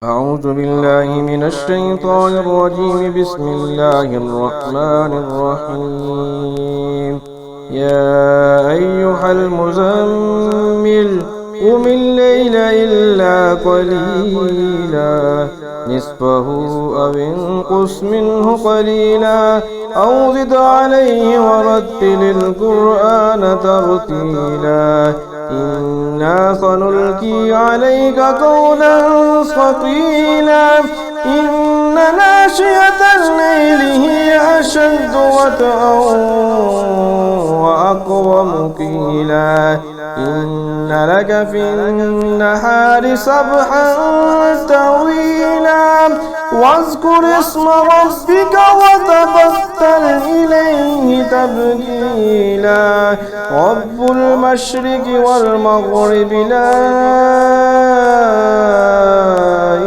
أعوذ بالله من الشيطان الرجيم. بسم الله الرحمن الرحيم. يا أيها المزمل قم الليل إلا قليلا نصفه أو انقص منه قليلا أو زد عليه ورتل القرآن ترتيلا إنا سنلقي عليك قولا ثقيلا إن ناشئة الليل هي أشد وطئا وأقوم قيلا إن لك في النهار سبحا طويلا واذكر اسم ربك وتبتل إليه تبتيلا رب المشرق والمغرب لا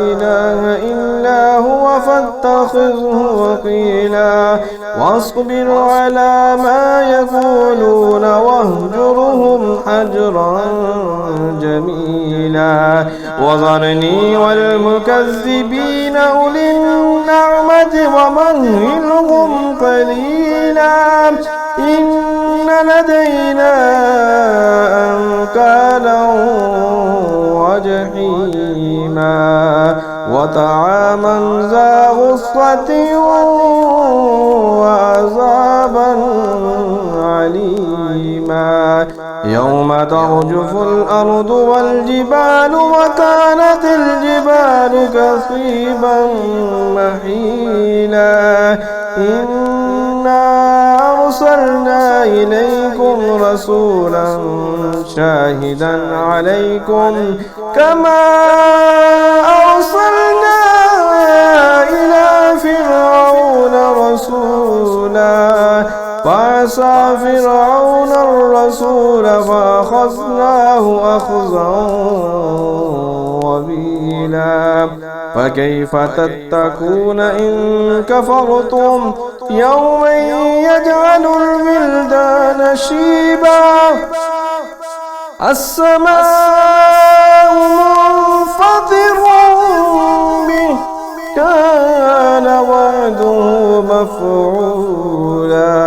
إله إلا هو فاتخذه وكيلا واصبر على ما يقولون واهجرهم حجرا جميلا وذرني والمكذبين أولي النعمة ومهلهم قليلا إن لدينا أنكالا وجحيما وطعاما ذا غصة وعذابا عليما يوم ترجف الأرض والجبال وكانت الجبال كثيبا محيلا إنا أرسلنا إليكم رسولا شاهدا عليكم كما أرسلنا إلى فرعون رسولا فعصى فرعون الرسول فأخذناه أخذا وبيلا فكيف تتقون إن كفرتم يوما يجعل الولدان شيبا السماء منفطر به كان وعده مفعولا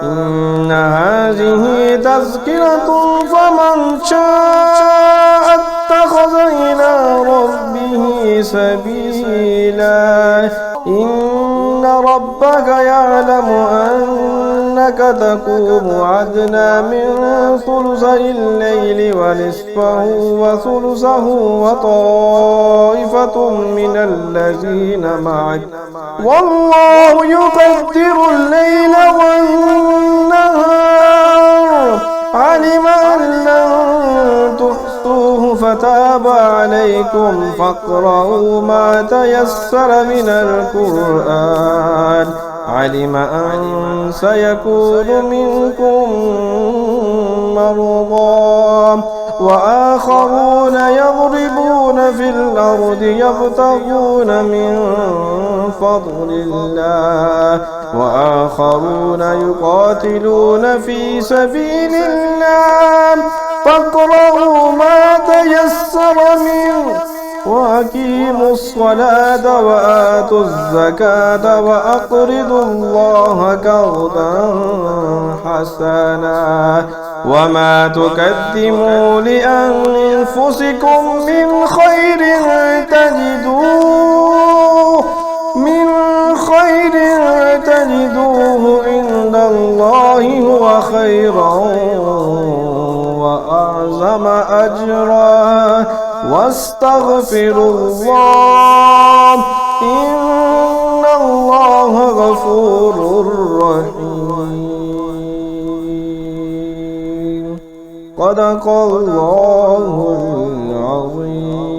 إن هذه تذكرة فمن شاء اتخذ إلى ربه سبيلا إن ربك يعلم أنك تقوم أدنى من ثلثي الليل ونصفه وثلثه وطائفة من الذين معك والله يقدر الليل والنهار علم أن لن تحصوه فتاب عليكم فاقرؤوا ما تيسر من القرآن علم أن سيكون منكم مرضى وآخرون يضربون في الأرض يبتغون من فضل الله وآخرون يقاتلون في سبيل الله فاقرؤوا ما تيسر منه وأقيموا الصلاة وآتوا الزكاة وأقرضوا الله قرضا حسنا وما تقدموا لأنفسكم من خير تجدوه عند الله هو خيرا وأعظم أجرا واستغفروا الله إن الله غفور رحيم صدق الله العظيم.